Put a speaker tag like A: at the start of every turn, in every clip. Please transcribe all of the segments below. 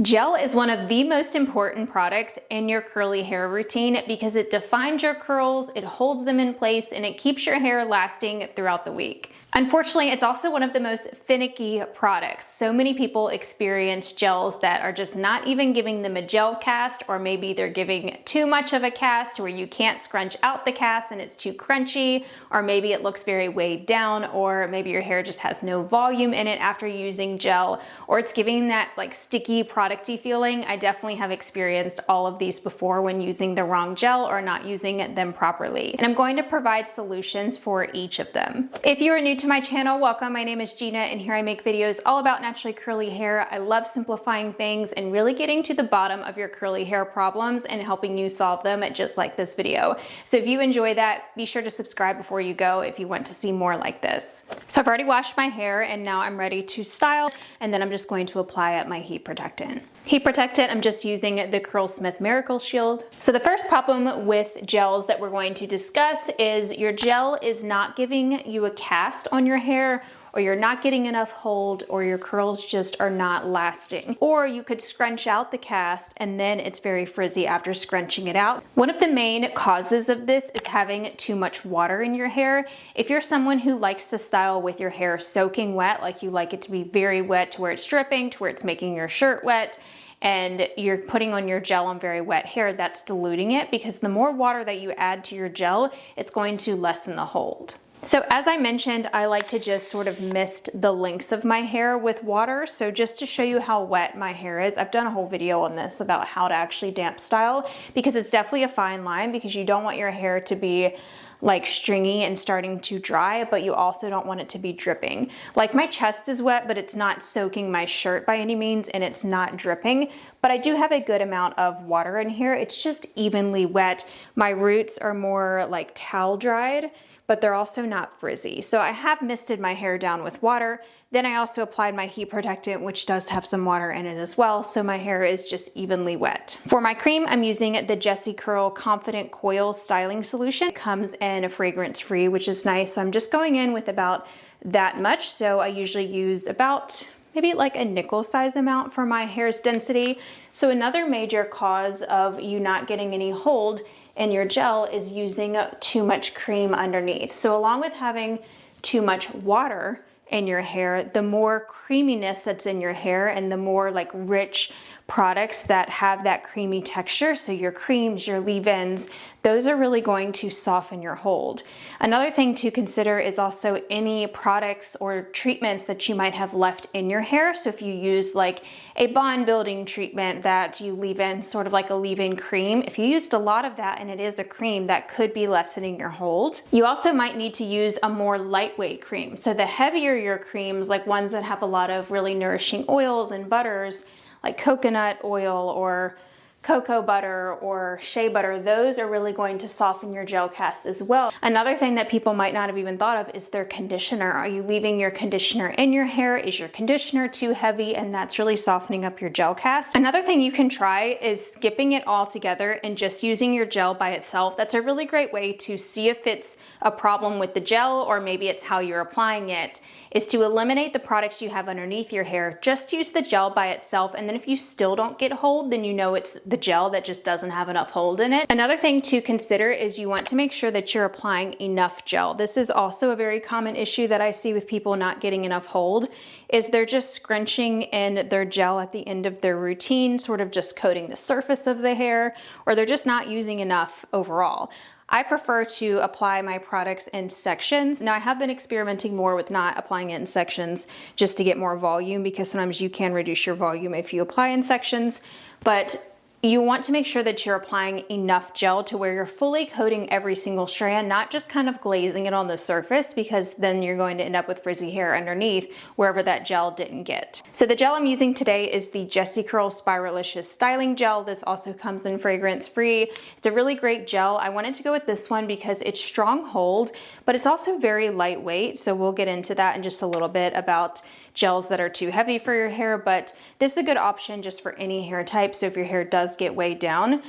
A: Gel is one of the most important products in your curly hair routine because it defines your curls, it holds them in place, and it keeps your hair lasting throughout the week. Unfortunately, it's also one of the most finicky products. So many people experience gels that are just not even giving them a gel cast, or maybe they're giving too much of a cast where you can't scrunch out the cast and it's too crunchy, or maybe it looks very weighed down, or maybe your hair just has no volume in it after using gel, or it's giving that like sticky, producty feeling. I definitely have experienced all of these before when using the wrong gel or not using them properly. And I'm going to provide solutions for each of them. If you are new to my channel, welcome. My name is Gina, and here I make videos all about naturally curly hair. I love simplifying things and really getting to the bottom of your curly hair problems and helping you solve them, just like this video. So if you enjoy that, be sure to subscribe before you go if you want to see more like this. So I've already washed my hair and now I'm ready to style, and then I'm just going to apply my heat protectant. Heat protectant, I'm just using the Curlsmith Miracle Shield. So the first problem with gels that we're going to discuss is your gel is not giving you a cast on your hair, or you're not getting enough hold, or your curls just are not lasting. Or you could scrunch out the cast and then it's very frizzy after scrunching it out. One of the main causes of this is having too much water in your hair. If you're someone who likes to style with your hair soaking wet, like you like it to be very wet to where it's dripping, to where it's making your shirt wet, and you're putting on your gel on very wet hair, that's diluting it, because the more water that you add to your gel, it's going to lessen the hold. So as I mentioned, I like to just sort of mist the lengths of my hair with water. So just to show you how wet my hair is, I've done a whole video on this about how to actually damp style, because it's definitely a fine line, because you don't want your hair to be like stringy and starting to dry, but you also don't want it to be dripping. Like my chest is wet, but it's not soaking my shirt by any means, and it's not dripping, but I do have a good amount of water in here. It's just evenly wet. My roots are more like towel dried, but they're also not frizzy. So I have misted my hair down with water. Then I also applied my heat protectant, which does have some water in it as well, so my hair is just evenly wet. For my cream, I'm using the Jessicurl Confident Coils Styling Solution. It comes in a fragrance-free, which is nice. So I'm just going in with about that much. So I usually use about maybe like a nickel size amount for my hair's density. So another major cause of you not getting any hold in your gel is using too much cream underneath. So along with having too much water in your hair, the more creaminess that's in your hair and the more like rich products that have that creamy texture, so your creams, your leave-ins, those are really going to soften your hold. Another thing to consider is also any products or treatments that you might have left in your hair. So if you use like a bond building treatment that you leave in, sort of like a leave-in cream, if you used a lot of that and it is a cream, that could be lessening your hold. You also might need to use a more lightweight cream. So the heavier your creams, like ones that have a lot of really nourishing oils and butters, like coconut oil or cocoa butter or shea butter, those are really going to soften your gel cast as well. Another thing that people might not have even thought of is their conditioner. Are you leaving your conditioner in your hair? Is your conditioner too heavy? And that's really softening up your gel cast. Another thing you can try is skipping it all together and just using your gel by itself. That's a really great way to see if it's a problem with the gel, or maybe it's how you're applying it, is to eliminate the products you have underneath your hair. Just use the gel by itself, and then if you still don't get hold, then you know it's the gel that just doesn't have enough hold in it. Another thing to consider is you want to make sure that you're applying enough gel. This is also a very common issue that I see with people not getting enough hold, is they're just scrunching in their gel at the end of their routine, sort of just coating the surface of the hair, or they're just not using enough overall. I prefer to apply my products in sections. Now I have been experimenting more with not applying it in sections just to get more volume, because sometimes you can reduce your volume if you apply in sections, but you want to make sure that you're applying enough gel to where you're fully coating every single strand, not just kind of glazing it on the surface, because then you're going to end up with frizzy hair underneath wherever that gel didn't get. So the gel I'm using today is the Jessicurl Spiralicious Styling Gel. This also comes in fragrance free. It's a really great gel. I wanted to go with this one because it's strong hold, but it's also very lightweight. So we'll get into that in just a little bit about gels that are too heavy for your hair, but this is a good option just for any hair type. So if your hair does get weighed down,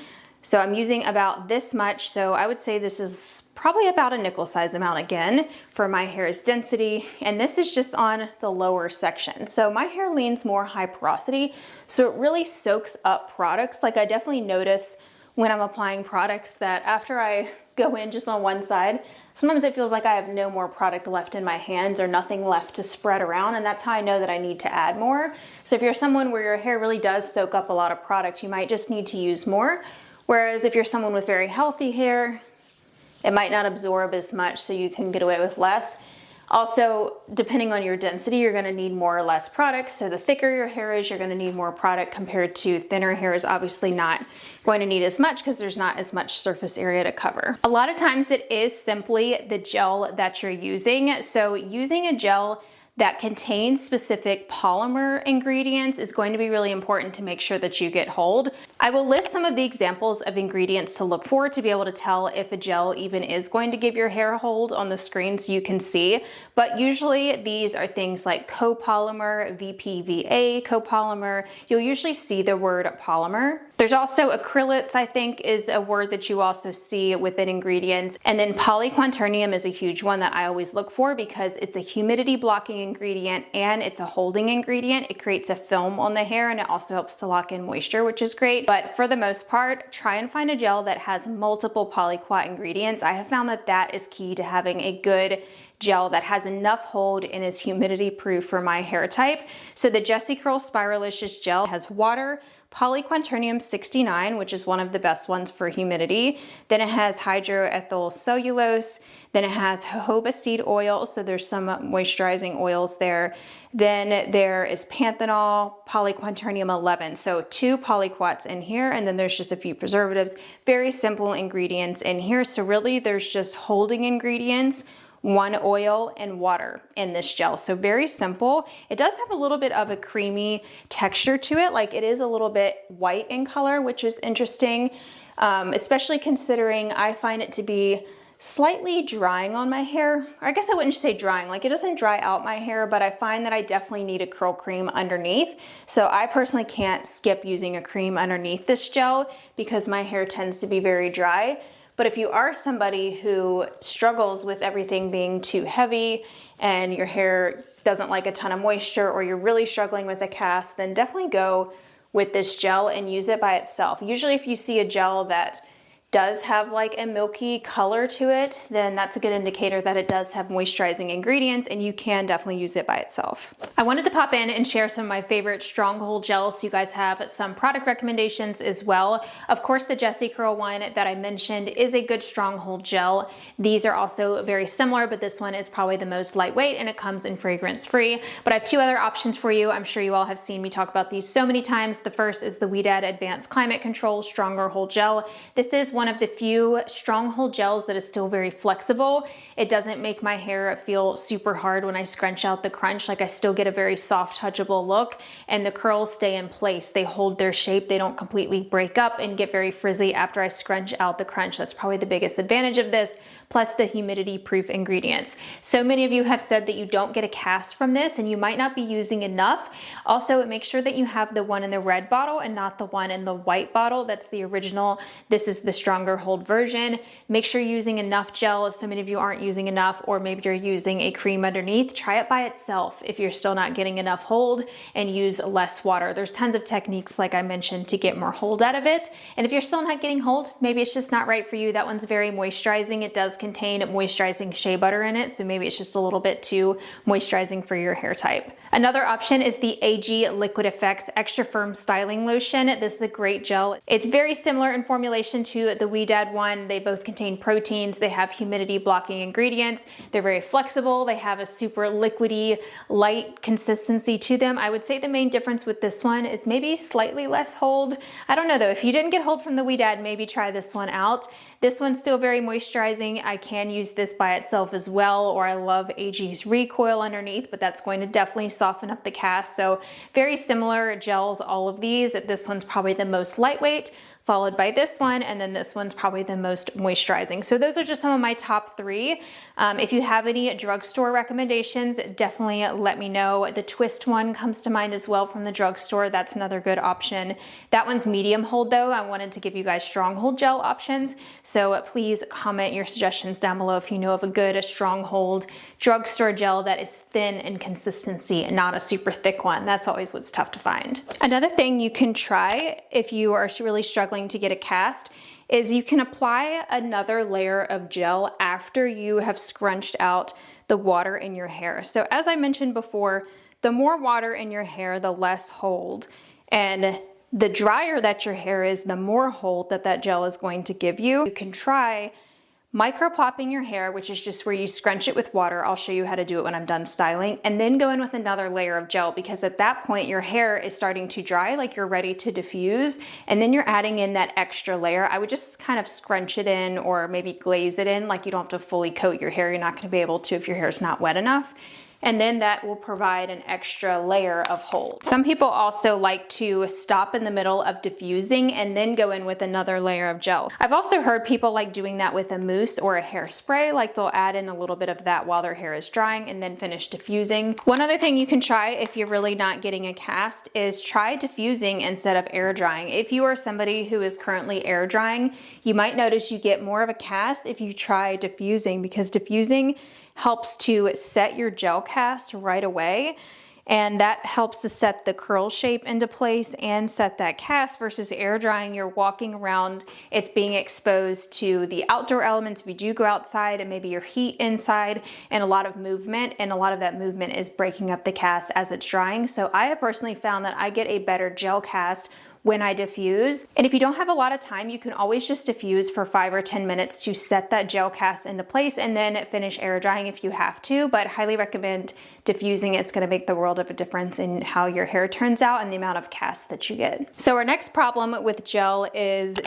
A: So I'm using about this much. So I would say this is probably about a nickel size amount again for my hair's density. And this is just on the lower section. So my hair leans more high porosity, so it really soaks up products. Like I definitely notice when I'm applying products that after I go in just on one side, sometimes it feels like I have no more product left in my hands or nothing left to spread around, and that's how I know that I need to add more. So if you're someone where your hair really does soak up a lot of product, you might just need to use more. Whereas if you're someone with very healthy hair, it might not absorb as much, so you can get away with less. Also, depending on your density, you're gonna need more or less product. So the thicker your hair is, you're gonna need more product compared to thinner hair is obviously not going to need as much because there's not as much surface area to cover. A lot of times it is simply the gel that you're using. So using a gel that contains specific polymer ingredients is going to be really important to make sure that you get hold. I will list some of the examples of ingredients to look for to be able to tell if a gel even is going to give your hair hold on the screen so you can see. But usually these are things like copolymer, VPVA copolymer. You'll usually see the word polymer. There's also acrylates, I think, is a word that you also see within ingredients. And then polyquaternium is a huge one that I always look for because it's a humidity blocking ingredient and it's a holding ingredient. It creates a film on the hair and it also helps to lock in moisture, which is great. But for the most part, try and find a gel that has multiple polyquat ingredients. I have found that that is key to having a good gel that has enough hold and is humidity proof for my hair type. So the Jessicurl Spiralicious gel has water, polyquaternium 69, which is one of the best ones for humidity. Then it has hydroethyl cellulose. Then it has jojoba seed oil, so there's some moisturizing oils there. Then there is panthenol, polyquaternium 11. So 2 polyquats in here, and then there's just a few preservatives. Very simple ingredients in here. So really there's just holding ingredients, 1 oil and water in this gel. So very simple. It does have a little bit of a creamy texture to it. Like it is a little bit white in color, which is interesting, especially considering I find it to be slightly drying on my hair. Or I guess I wouldn't say drying, like it doesn't dry out my hair, but I find that I definitely need a curl cream underneath. So I personally can't skip using a cream underneath this gel because my hair tends to be very dry. But if you are somebody who struggles with everything being too heavy and your hair doesn't like a ton of moisture, or you're really struggling with a cast, then definitely go with this gel and use it by itself. Usually if you see a gel that does have like a milky color to it, then that's a good indicator that it does have moisturizing ingredients and you can definitely use it by itself. I wanted to pop in and share some of my favorite stronghold gels so you guys have some product recommendations as well. Of course, the Jessicurl one that I mentioned is a good stronghold gel. These are also very similar, but this one is probably the most lightweight and it comes in fragrance free. But I have 2 other options for you. I'm sure you all have seen me talk about these so many times. The first is the Weedad Advanced Climate Control Stronger Hold Gel. This is one of the few stronghold gels that is still very flexible. It doesn't make my hair feel super hard when I scrunch out the crunch. Like I still get a very soft, touchable look, and the curls stay in place. They hold their shape. They don't completely break up and get very frizzy after I scrunch out the crunch. That's probably the biggest advantage of this, plus the humidity proof ingredients. So many of you have said that you don't get a cast from this and you might not be using enough. Also, make sure that you have the one in the red bottle and not the one in the white bottle. That's the original. This is the stronger hold version. Make sure you're using enough gel if so many of you aren't using enough, or maybe you're using a cream underneath. Try it by itself if you're still not getting enough hold, and use less water. There's tons of techniques, like I mentioned, to get more hold out of it. And if you're still not getting hold, maybe it's just not right for you. That one's very moisturizing. It does contain moisturizing shea butter in it, so maybe it's just a little bit too moisturizing for your hair type. Another option is the AG Liquid Effects Extra Firm Styling Lotion. This is a great gel. It's very similar in formulation to the Weedad one. They both contain proteins. They have humidity blocking ingredients. They're very flexible. They have a super liquidy, light consistency to them. I would say the main difference with this one is maybe slightly less hold. I don't know though. If you didn't get hold from the Weedad, maybe try this one out. This one's still very moisturizing. I can use this by itself as well, or I love AG's Recoil underneath, but that's going to definitely soften up the cast. So very similar gels, all of these. This one's probably the most lightweight, followed by this one, and then this this one's probably the most moisturizing. So those are just some of my top 3. If you have any drugstore recommendations, definitely let me know. The Twist one comes to mind as well from the drugstore. That's another good option. That one's medium hold though. I wanted to give you guys strong hold gel options. So please comment your suggestions down below if you know of a good, strong hold drugstore gel that is thin in consistency and not a super thick one. That's always what's tough to find. Another thing you can try if you are really struggling to get a cast is you can apply another layer of gel after you have scrunched out the water in your hair. So as I mentioned before, the more water in your hair, the less hold. And the drier that your hair is, the more hold that that gel is going to give you. You can try micro-plopping your hair, which is just where you scrunch it with water. I'll show you how to do it when I'm done styling, and then go in with another layer of gel, because at that point your hair is starting to dry, like you're ready to diffuse, and then you're adding in that extra layer. I would just kind of scrunch it in or maybe glaze it in, like you don't have to fully coat your hair. You're not gonna be able to if your hair is not wet enough. And then that will provide an extra layer of hold. Some people also like to stop in the middle of diffusing and then go in with another layer of gel. I've also heard people like doing that with a mousse or a hairspray, like they'll add in a little bit of that while their hair is drying and then finish diffusing. One other thing you can try if you're really not getting a cast is try diffusing instead of air drying. If you are somebody who is currently air drying, you might notice you get more of a cast if you try diffusing, because diffusing helps to set your gel cast right away, and that helps to set the curl shape into place and set that cast, versus air drying, you're walking around, it's being exposed to the outdoor elements if you do go outside, and maybe your heat inside and a lot of movement, and a lot of that movement is breaking up the cast as it's drying. So I have personally found that I get a better gel cast when I diffuse. And if you don't have a lot of time, you can always just diffuse for 5 or 10 minutes to set that gel cast into place, and then finish air drying if you have to, but highly recommend diffusing. It's gonna make the world of a difference in how your hair turns out and the amount of cast that you get. So our next problem with gel is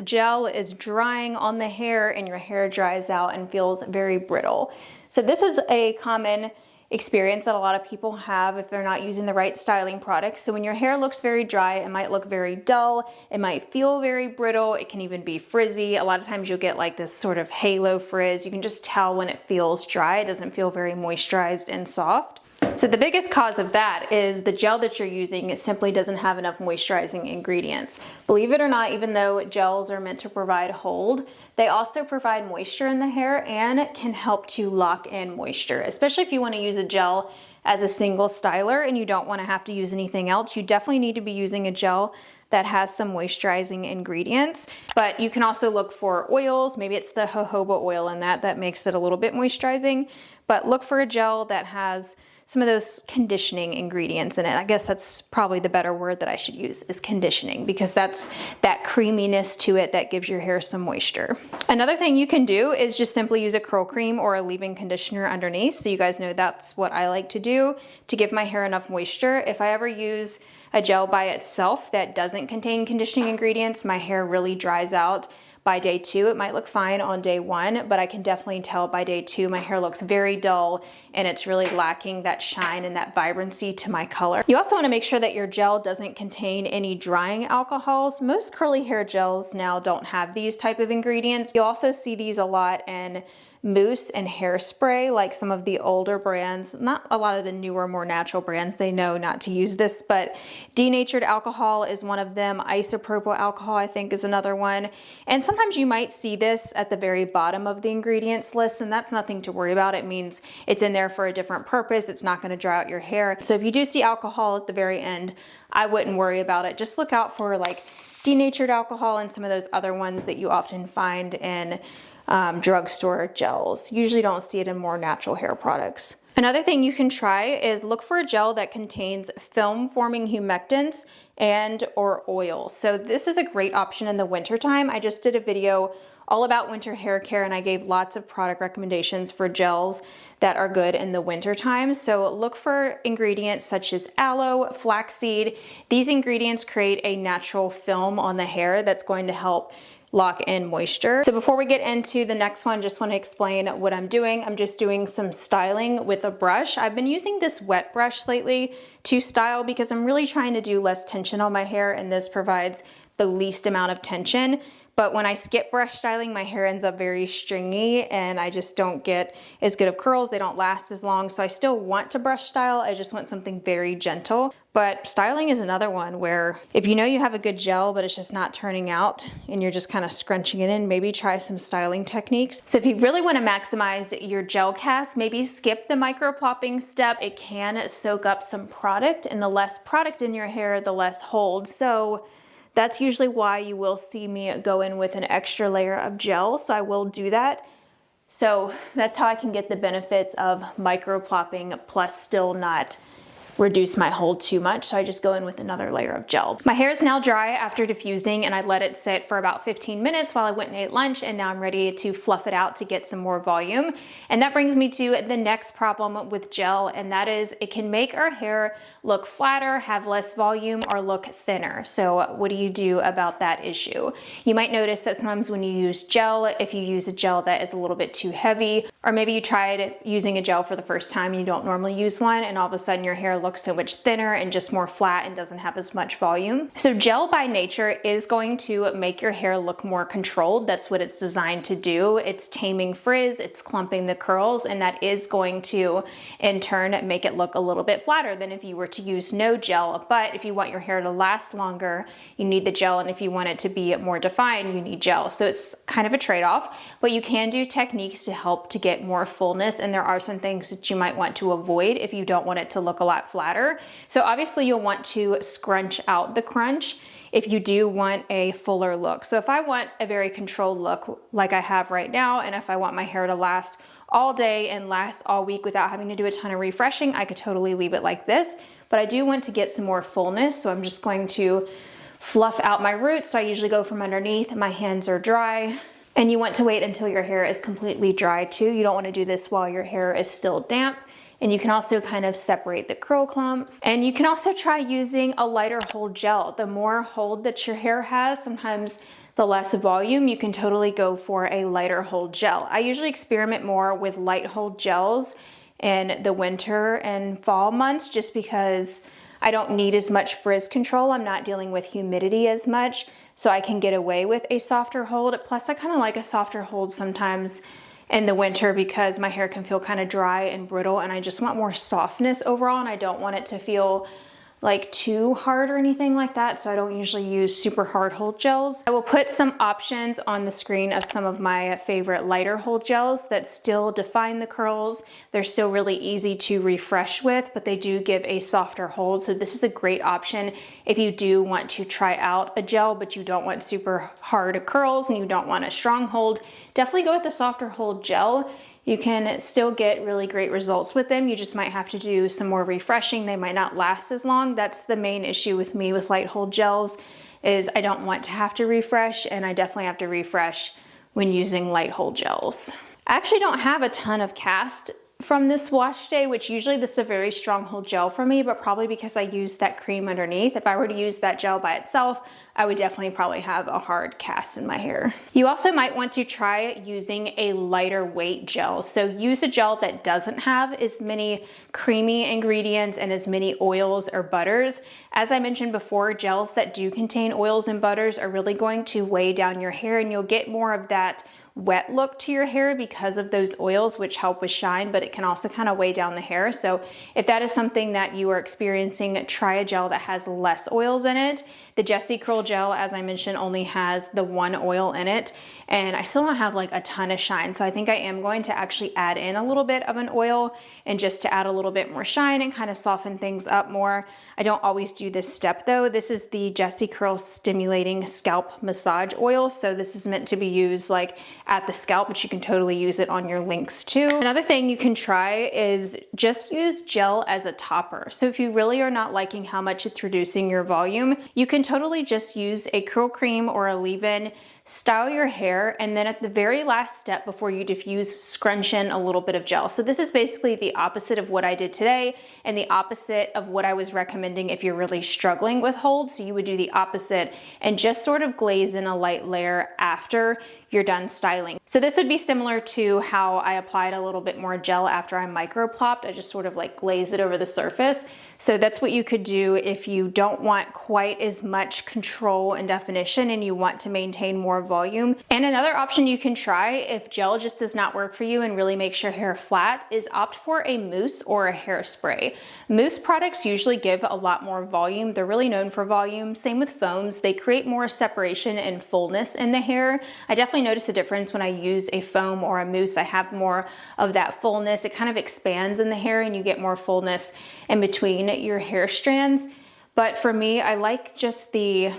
A: drying on the hair and your hair dries out and feels very brittle. So this is a common experience that a lot of people have if they're not using the right styling products. So when your hair looks very dry, it might look very dull, it might feel very brittle, it can even be frizzy. A lot of times you'll get like this sort of halo frizz. You can just tell when it feels dry. It doesn't feel very moisturized and soft. So the biggest cause of that is the gel that you're using, it simply doesn't have enough moisturizing ingredients. Believe it or not, even though gels are meant to provide hold, they also provide moisture in the hair and can help to lock in moisture, especially if you want to use a gel as a single styler and you don't want to have to use anything else. You definitely need to be using a gel that has some moisturizing ingredients, but you can also look for oils. Maybe it's the jojoba oil in that makes it a little bit moisturizing, but look for a gel that has some of those conditioning ingredients in it. I guess that's probably the better word that I should use, is conditioning, because that's that creaminess to it that gives your hair some moisture. Another thing you can do is just simply use a curl cream or a leave-in conditioner underneath. So you guys know that's what I like to do to give my hair enough moisture. If I ever use a gel by itself that doesn't contain conditioning ingredients, my hair really dries out by day 2. It might look fine on day 1, but I can definitely tell by day 2 my hair looks very dull and it's really lacking that shine and that vibrancy to my color. You also want to make sure that your gel doesn't contain any drying alcohols. Most curly hair gels now don't have these type of ingredients. You'll also see these a lot in mousse and hairspray, like some of the older brands, not a lot of the newer, more natural brands, they know not to use this, but denatured alcohol is one of them. Isopropyl alcohol, I think, is another one. And sometimes you might see this at the very bottom of the ingredients list, and that's nothing to worry about. It means it's in there for a different purpose. It's not going to dry out your hair. So if you do see alcohol at the very end, I wouldn't worry about it. Just look out for like denatured alcohol and some of those other ones that you often find in drugstore gels. Usually don't see it in more natural hair products. Another thing you can try is look for a gel that contains film forming humectants and or oil. So this is a great option in the winter time. I just did a video all about winter hair care and I gave lots of product recommendations for gels that are good in the winter time. So look for ingredients such as aloe, flaxseed. These ingredients create a natural film on the hair that's going to help lock in moisture. So before we get into the next one, just want to explain what I'm doing. I'm just doing some styling with a brush. I've been using this wet brush lately to style because I'm really trying to do less tension on my hair, and this provides the least amount of tension. but when I skip brush styling, my hair ends up very stringy and I just don't get as good of curls. They don't last as long. So I still want to brush style. I just want something very gentle. But styling is another one where if you know you have a good gel, but it's just not turning out and you're just kind of scrunching it in, maybe try some styling techniques. So if you really want to maximize your gel cast, maybe skip the micro plopping step. It can soak up some product, and the less product in your hair, the less hold. So that's usually why you will see me go in with an extra layer of gel. So I will do that. So that's how I can get the benefits of micro plopping plus still not reduce my hold too much. So I just go in with another layer of gel. My hair is now dry after diffusing, and I let it sit for about 15 minutes while I went and ate lunch, and now I'm ready to fluff it out to get some more volume. And that brings me to the next problem with gel, and that is it can make our hair look flatter, have less volume, or look thinner. So what do you do about that issue? You might notice that sometimes when you use gel, if you use a gel that is a little bit too heavy, or maybe you tried using a gel for the first time and you don't normally use one, and all of a sudden your hair looks so much thinner and just more flat and doesn't have as much volume. So gel by nature is going to make your hair look more controlled. That's what it's designed to do. It's taming frizz, it's clumping the curls, and that is going to in turn make it look a little bit flatter than if you were to use no gel. But if you want your hair to last longer, you need the gel, and if you want it to be more defined, you need gel. So it's kind of a trade-off, but you can do techniques to help to get more fullness, and there are some things that you might want to avoid if you don't want it to look a lot flatter. So obviously you'll want to scrunch out the crunch if you do want a fuller look. So if I want a very controlled look like I have right now, and if I want my hair to last all day and last all week without having to do a ton of refreshing, I could totally leave it like this. But I do want to get some more fullness, so I'm just going to fluff out my roots. So I usually go from underneath, my hands are dry. And you want to wait until your hair is completely dry too. You don't want to do this while your hair is still damp. And you can also kind of separate the curl clumps. And you can also try using a lighter hold gel. The more hold that your hair has, sometimes the less volume, you can totally go for a lighter hold gel. I usually experiment more with light hold gels in the winter and fall months just because I don't need as much frizz control. I'm not dealing with humidity as much, so I can get away with a softer hold. Plus, I kind of like a softer hold sometimes in the winter because my hair can feel kind of dry and brittle, and I just want more softness overall, and I don't want it to feel like too hard or anything like that, so I don't usually use super hard hold gels. I will put some options on the screen of some of my favorite lighter hold gels that still define the curls. They're still really easy to refresh with, but they do give a softer hold, so this is a great option if you do want to try out a gel but you don't want super hard curls and you don't want a strong hold. Definitely go with the softer hold gel. You can still get really great results with them. You just might have to do some more refreshing. They might not last as long. That's the main issue with me with light hold gels, is I don't want to have to refresh, and I definitely have to refresh when using light hold gels. I actually don't have a ton of cast from this wash day, which usually this is a very strong hold gel for me, but probably because I used that cream underneath. If I were to use that gel by itself, I would definitely probably have a hard cast in my hair. You also might want to try using a lighter weight gel. So use a gel that doesn't have as many creamy ingredients and as many oils or butters. As I mentioned before, gels that do contain oils and butters are really going to weigh down your hair, and you'll get more of that wet look to your hair because of those oils, which help with shine, but it can also kind of weigh down the hair. So if that is something that you are experiencing, try a gel that has less oils in it. The Jessicurl gel, as I mentioned, only has the one oil in it, and I still don't have like a ton of shine. So I think I am going to actually add in a little bit of an oil, and just to add a little bit more shine and kind of soften things up more. I don't always do this step though. This is the Jessicurl Stimulating Scalp Massage Oil. So this is meant to be used like at the scalp, but you can totally use it on your links too. Another thing you can try is just use gel as a topper. So if you really are not liking how much it's reducing your volume, you can totally just use a curl cream or a leave-in, style your hair, and then at the very last step before you diffuse, scrunch in a little bit of gel. So this is basically the opposite of what I did today and the opposite of what I was recommending if you're really struggling with hold. So you would do the opposite and just sort of glaze in a light layer after you're done styling. So this would be similar to how I applied a little bit more gel after I micro plopped. I just sort of like glazed it over the surface. So that's what you could do if you don't want quite as much control and definition and you want to maintain more volume. And another option you can try if gel just does not work for you and really makes your hair flat is opt for a mousse or a hairspray. Mousse products usually give a lot more volume. They're really known for volume. Same with foams. They create more separation and fullness in the hair. I definitely notice a difference when I use a foam or a mousse. I have more of that fullness. It kind of expands in the hair and you get more fullness in between your hair strands. But for me, I like just the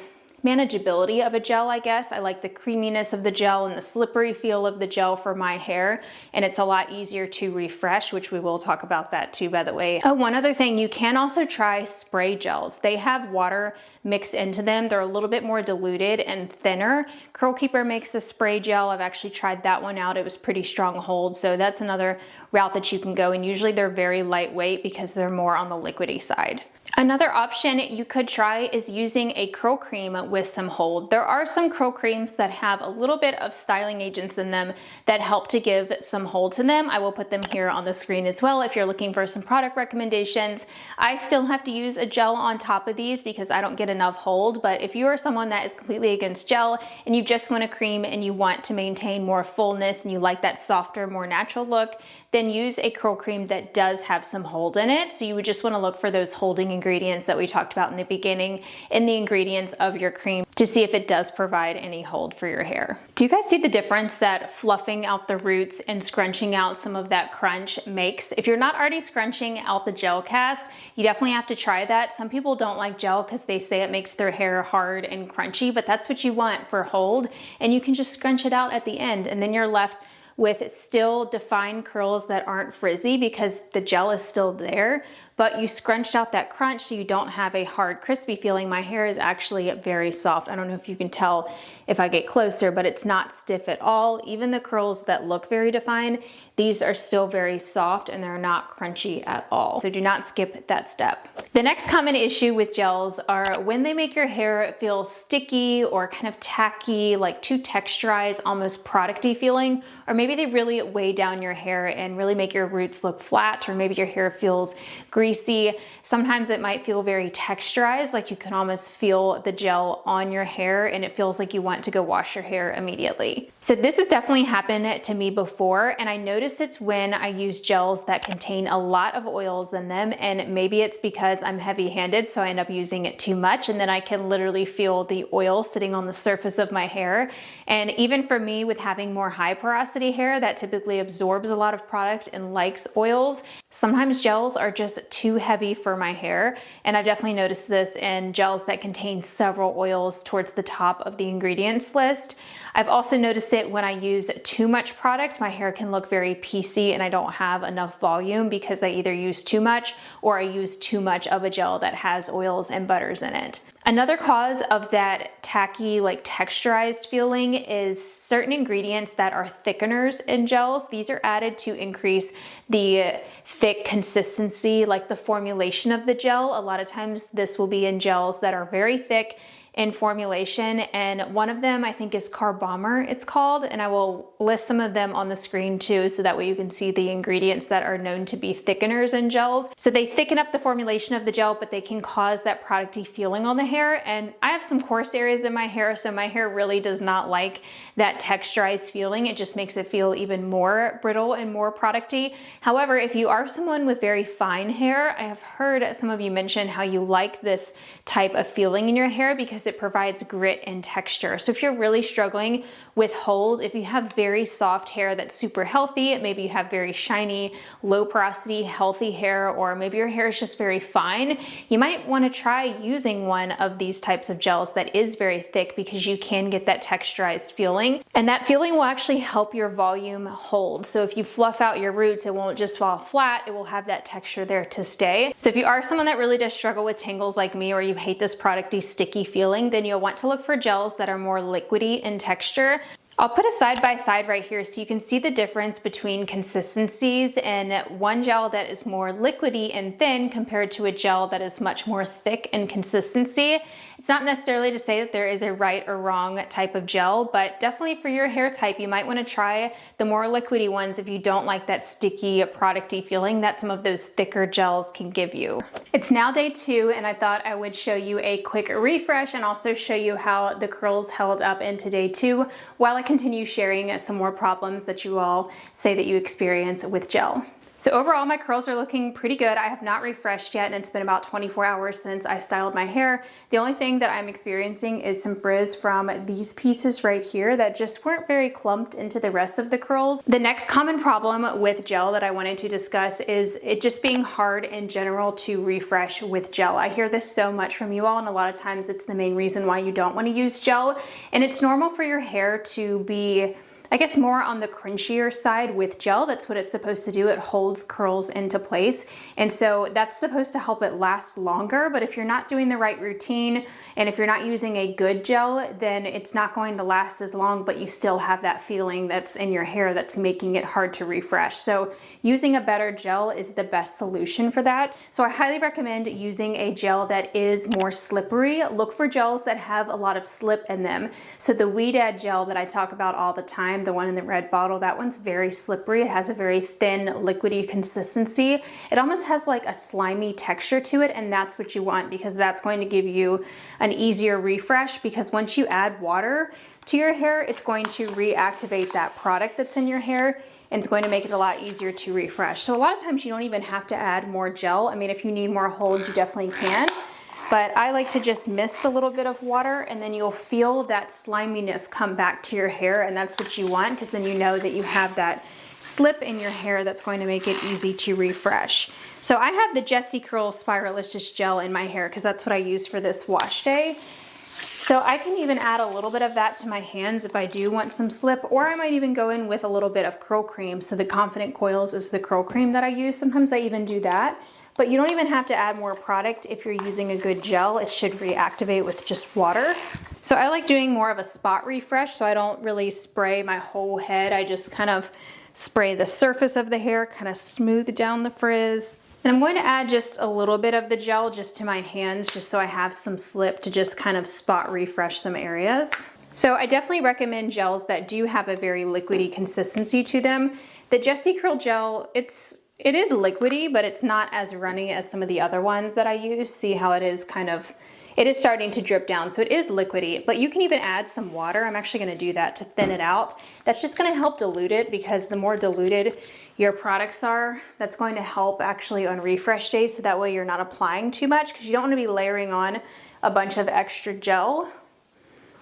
A: manageability of a gel, I guess. I like the creaminess of the gel and the slippery feel of the gel for my hair, and it's a lot easier to refresh, which we will talk about that too, by the way. Oh, one other thing, you can also try spray gels. They have water mixed into them. They're a little bit more diluted and thinner. Curl Keeper makes a spray gel. I've actually tried that one out. It was pretty strong hold, so that's another route that you can go, and usually they're very lightweight because they're more on the liquidy side. Another option you could try is using a curl cream with some hold. There are some curl creams that have a little bit of styling agents in them that help to give some hold to them. I will put them here on the screen as well if you're looking for some product recommendations. I still have to use a gel on top of these because I don't get enough hold, but if you are someone that is completely against gel and you just want a cream and you want to maintain more fullness and you like that softer, more natural look, then use a curl cream that does have some hold in it. So you would just want to look for those holding ingredients that we talked about in the beginning in the ingredients of your cream to see if it does provide any hold for your hair. Do you guys see the difference that fluffing out the roots and scrunching out some of that crunch makes? If you're not already scrunching out the gel cast, you definitely have to try that. Some people don't like gel because they say it makes their hair hard and crunchy, but that's what you want for hold. And you can just scrunch it out at the end and then you're left with still defined curls that aren't frizzy because the gel is still there, but you scrunched out that crunch so you don't have a hard, crispy feeling. My hair is actually very soft. I don't know if you can tell if I get closer, but it's not stiff at all. Even the curls that look very defined, these are still very soft and they're not crunchy at all. So do not skip that step. The next common issue with gels are when they make your hair feel sticky or kind of tacky, like too texturized, almost producty feeling, or maybe they really weigh down your hair and really make your roots look flat, or maybe your hair feels greasy. Sometimes it might feel very texturized, like you can almost feel the gel on your hair and it feels like you want to go wash your hair immediately. So this has definitely happened to me before, and I notice it's when I use gels that contain a lot of oils in them, and maybe it's because I'm heavy-handed, so I end up using it too much, and then I can literally feel the oil sitting on the surface of my hair. And even for me, with having more high porosity hair that typically absorbs a lot of product and likes oils, sometimes gels are just too heavy for my hair, and I've definitely noticed this in gels that contain several oils towards the top of the ingredients list. I've also noticed it when I use too much product. My hair can look very piecey and I don't have enough volume because I either use too much or I use too much of a gel that has oils and butters in it. Another cause of that tacky, like texturized feeling is certain ingredients that are thickeners in gels. These are added to increase the thick consistency, like the formulation of the gel. A lot of times this will be in gels that are very thick in formulation, and one of them I think is Carbomber, it's called, and I will list some of them on the screen too, so that way you can see the ingredients that are known to be thickeners in gels. So they thicken up the formulation of the gel, but they can cause that producty feeling on the hair, and I have some coarse areas in my hair, so my hair really does not like that texturized feeling. It just makes it feel even more brittle and more producty. However, if you are someone with very fine hair, I have heard some of you mention how you like this type of feeling in your hair because it provides grit and texture. So if you're really struggling with hold, if you have very soft hair that's super healthy, maybe you have very shiny, low porosity, healthy hair, or maybe your hair is just very fine, you might want to try using one of these types of gels that is very thick because you can get that texturized feeling. And that feeling will actually help your volume hold. So if you fluff out your roots, it won't just fall flat, it will have that texture there to stay. So if you are someone that really does struggle with tangles like me, or you hate this producty, sticky feeling, then you'll want to look for gels that are more liquidy in texture. I'll put a side by side right here so you can see the difference between consistencies and one gel that is more liquidy and thin compared to a gel that is much more thick in consistency. It's not necessarily to say that there is a right or wrong type of gel, but definitely for your hair type, you might want to try the more liquidy ones if you don't like that sticky, producty feeling that some of those thicker gels can give you. It's now day 2, and I thought I would show you a quick refresh and also show you how the curls held up into day 2 while I continue sharing some more problems that you all say that you experience with gel. So overall, my curls are looking pretty good. I have not refreshed yet, and it's been about 24 hours since I styled my hair. The only thing that I'm experiencing is some frizz from these pieces right here that just weren't very clumped into the rest of the curls. The next common problem with gel that I wanted to discuss is it just being hard in general to refresh with gel. I hear this so much from you all, and a lot of times it's the main reason why you don't want to use gel. And it's normal for your hair to be, I guess, more on the crunchier side with gel. That's what it's supposed to do. It holds curls into place. And so that's supposed to help it last longer. But if you're not doing the right routine and if you're not using a good gel, then it's not going to last as long, but you still have that feeling that's in your hair that's making it hard to refresh. So using a better gel is the best solution for that. So I highly recommend using a gel that is more slippery. Look for gels that have a lot of slip in them. So the Weedad gel that I talk about all the time, the one in the red bottle, that one's very slippery. It has a very thin, liquidy consistency. It almost has like a slimy texture to it, and that's what you want because that's going to give you an easier refresh, because once you add water to your hair, it's going to reactivate that product that's in your hair, and it's going to make it a lot easier to refresh. So a lot of times you don't even have to add more gel. I mean, if you need more hold, you definitely can. But I like to just mist a little bit of water, and then you'll feel that sliminess come back to your hair, and that's what you want, because then you know that you have that slip in your hair that's going to make it easy to refresh. So I have the Jessicurl Spiralicious gel in my hair because that's what I use for this wash day. So I can even add a little bit of that to my hands if I do want some slip, or I might even go in with a little bit of curl cream. So the Confident Coils is the curl cream that I use. Sometimes I even do that. But you don't even have to add more product if you're using a good gel. It should reactivate with just water. So I like doing more of a spot refresh, so I don't really spray my whole head. I just kind of spray the surface of the hair, kind of smooth down the frizz. And I'm going to add just a little bit of the gel just to my hands, just so I have some slip to just kind of spot refresh some areas. So I definitely recommend gels that do have a very liquidy consistency to them. The Jessicurl gel, it is liquidy, but it's not as runny as some of the other ones that I use. See how it is it is starting to drip down, so it is liquidy, but you can even add some water. I'm actually gonna do that to thin it out. That's just gonna help dilute it, because the more diluted your products are, that's going to help actually on refresh days, so that way you're not applying too much, because you don't wanna be layering on a bunch of extra gel.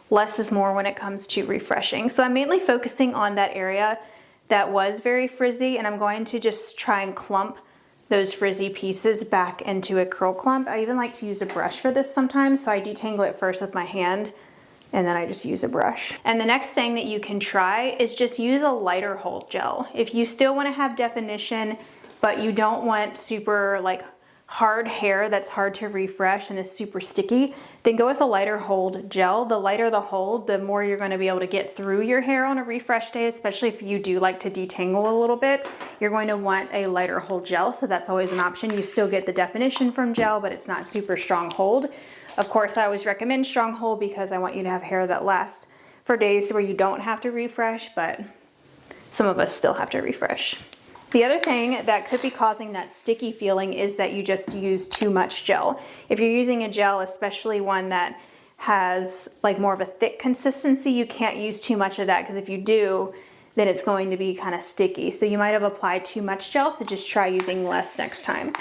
A: Less is more when it comes to refreshing. So I'm mainly focusing on that area that was very frizzy, and I'm going to just try and clump those frizzy pieces back into a curl clump. I even like to use a brush for this sometimes, so I detangle it first with my hand, and then I just use a brush. And the next thing that you can try is just use a lighter hold gel. If you still wanna have definition, but you don't want super like hard hair that's hard to refresh and is super sticky, then go with a lighter hold gel. The lighter the hold, the more you're going to be able to get through your hair on a refresh day, especially if you do like to detangle a little bit. You're going to want a lighter hold gel, so that's always an option. You still get the definition from gel, but it's not super strong hold. Of course, I always recommend strong hold because I want you to have hair that lasts for days where you don't have to refresh, but some of us still have to refresh. The other thing that could be causing that sticky feeling is that you just use too much gel. If you're using a gel, especially one that has like more of a thick consistency, you can't use too much of that, because if you do, then it's going to be kind of sticky. So you might have applied too much gel, so just try using less next time.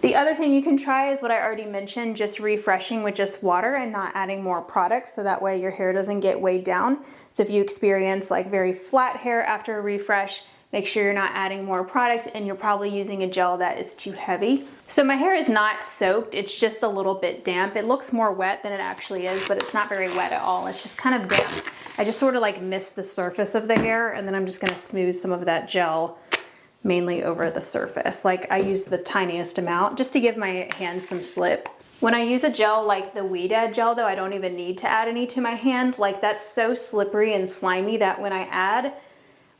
A: The other thing you can try is what I already mentioned, just refreshing with just water and not adding more products, so that way your hair doesn't get weighed down. So if you experience like very flat hair after a refresh, make sure you're not adding more product, and you're probably using a gel that is too heavy. So my hair is not soaked, it's just a little bit damp. It looks more wet than it actually is, but it's not very wet at all. It's just kind of damp. I just sort of like mist the surface of the hair, and then I'm just gonna smooth some of that gel mainly over the surface. Like I use the tiniest amount just to give my hands some slip. When I use a gel like the We Dad gel though, I don't even need to add any to my hand. Like that's so slippery and slimy that when I add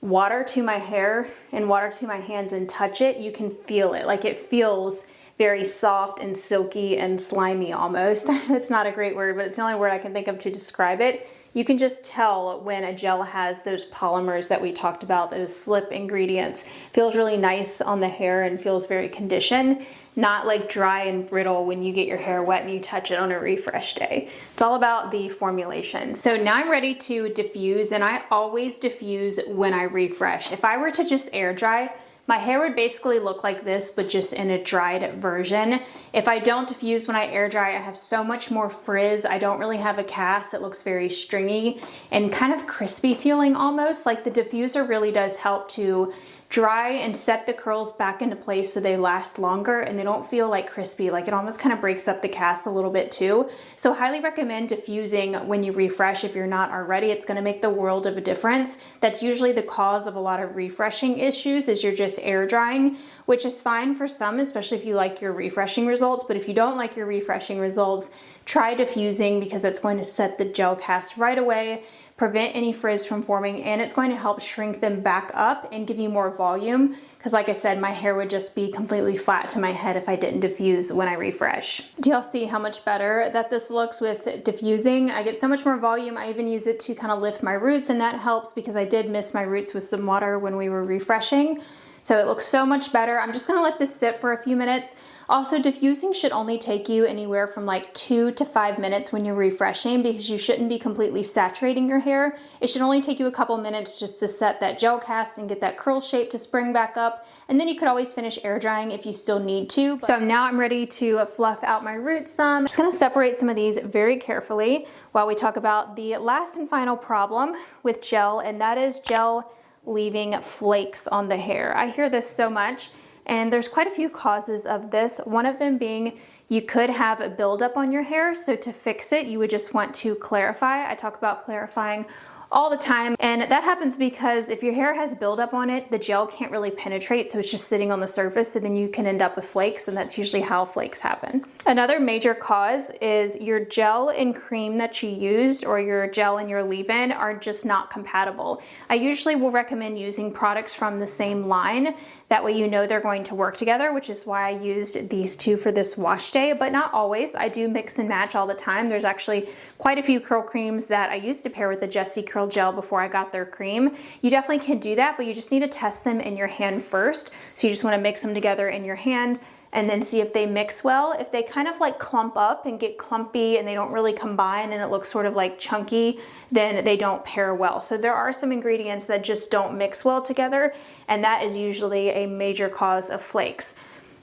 A: water to my hair and water to my hands and touch it, you can feel it. Like it feels very soft and silky and slimy almost. It's not a great word, but it's the only word I can think of to describe it. You can just tell when a gel has those polymers that we talked about, those slip ingredients. Feels really nice on the hair and feels very conditioned, not like dry and brittle when you get your hair wet and you touch it on a refresh day. It's all about the formulation. So now I'm ready to diffuse, and I always diffuse when I refresh. If I were to just air dry, my hair would basically look like this, but just in a dried version. If I don't diffuse when I air dry, I have so much more frizz. I don't really have a cast. It looks very stringy and kind of crispy feeling almost. Like the diffuser really does help to dry and set the curls back into place so they last longer and they don't feel like crispy. Like it almost kind of breaks up the cast a little bit too. So highly recommend diffusing when you refresh if you're not already. It's gonna make the world of a difference. That's usually the cause of a lot of refreshing issues, is you're just air drying, which is fine for some, especially if you like your refreshing results. But if you don't like your refreshing results, try diffusing because it's going to set the gel cast right away, prevent any frizz from forming, and it's going to help shrink them back up and give you more volume. Because like I said, my hair would just be completely flat to my head if I didn't diffuse when I refresh. Do y'all see how much better that this looks with diffusing? I get so much more volume. I even use it to kind of lift my roots, and that helps because I did miss my roots with some water when we were refreshing. So it looks so much better. I'm just gonna let this sit for a few minutes. Also, diffusing should only take you anywhere from like 2 to 5 minutes when you're refreshing, because you shouldn't be completely saturating your hair. It should only take you a couple minutes just to set that gel cast and get that curl shape to spring back up. And then you could always finish air drying if you still need to. So now I'm ready to fluff out my roots some. I'm just gonna separate some of these very carefully while we talk about the last and final problem with gel, and that is gel leaving flakes on the hair. I hear this so much, and there's quite a few causes of this. One of them being you could have a buildup on your hair, so to fix it, you would just want to clarify. I talk about clarifying all the time, and that happens because if your hair has buildup on it, the gel can't really penetrate, so it's just sitting on the surface, and then you can end up with flakes, and that's usually how flakes happen. Another major cause is your gel and cream that you used, or your gel and your leave-in, are just not compatible. I usually will recommend using products from the same line. That way you know they're going to work together, which is why I used these two for this wash day, but not always. I do mix and match all the time. There's actually quite a few curl creams that I used to pair with the Jessicurl gel before I got their cream. You definitely can do that, but you just need to test them in your hand first. So you just want to mix them together in your hand and then see if they mix well. If they kind of like clump up and get clumpy and they don't really combine and it looks sort of like chunky, then they don't pair well. So there are some ingredients that just don't mix well together, and that is usually a major cause of flakes.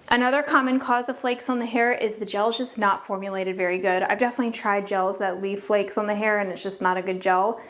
A: Another common cause of flakes on the hair is the gel's just not formulated very good. I've definitely tried gels that leave flakes on the hair and it's just not a good gel,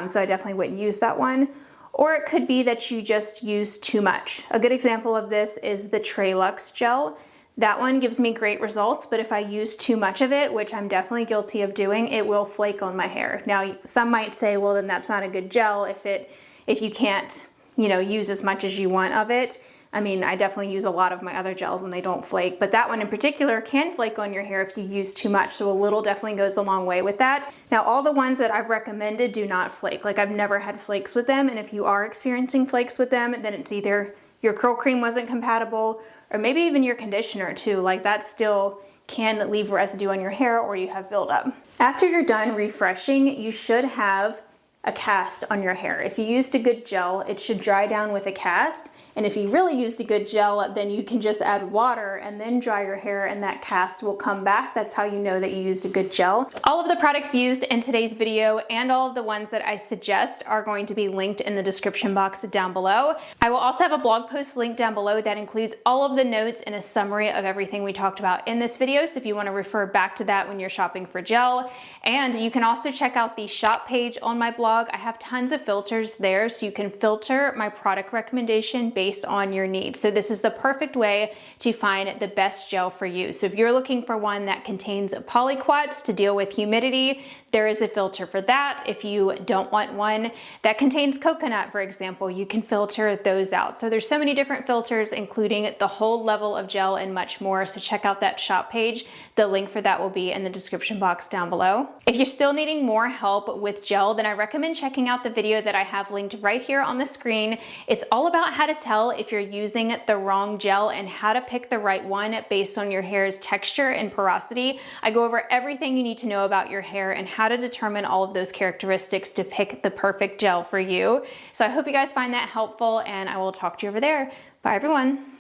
A: so I definitely wouldn't use that one. Or it could be that you just use too much. A good example of this is the Trelux gel. That one gives me great results, but if I use too much of it, which I'm definitely guilty of doing, it will flake on my hair. Now, some might say, well, then that's not a good gel if you can't, use as much as you want of it. I mean, I definitely use a lot of my other gels and they don't flake, but that one in particular can flake on your hair if you use too much, so a little definitely goes a long way with that. Now, all the ones that I've recommended do not flake. Like, I've never had flakes with them, and if you are experiencing flakes with them, then it's either your curl cream wasn't compatible, or maybe even your conditioner too. Like, that still can leave residue on your hair, or you have buildup. After you're done refreshing, you should have a cast on your hair. If you used a good gel, it should dry down with a cast. And if you really used a good gel, then you can just add water and then dry your hair and that cast will come back. That's how you know that you used a good gel. All of the products used in today's video and all of the ones that I suggest are going to be linked in the description box down below. I will also have a blog post linked down below that includes all of the notes and a summary of everything we talked about in this video, so if you want to refer back to that when you're shopping for gel. And you can also check out the shop page on my blog. I have tons of filters there, so you can filter my product recommendation based on your needs. So this is the perfect way to find the best gel for you. So if you're looking for one that contains polyquats to deal with humidity, there is a filter for that. If you don't want one that contains coconut, for example, you can filter those out. So there's so many different filters, including the whole level of gel and much more. So check out that shop page. The link for that will be in the description box down below. If you're still needing more help with gel, then I recommend checking out the video that I have linked right here on the screen. It's all about how to tell if you're using the wrong gel and how to pick the right one based on your hair's texture and porosity. I go over everything you need to know about your hair and how to determine all of those characteristics to pick the perfect gel for you. So I hope you guys find that helpful, and I will talk to you over there. Bye everyone.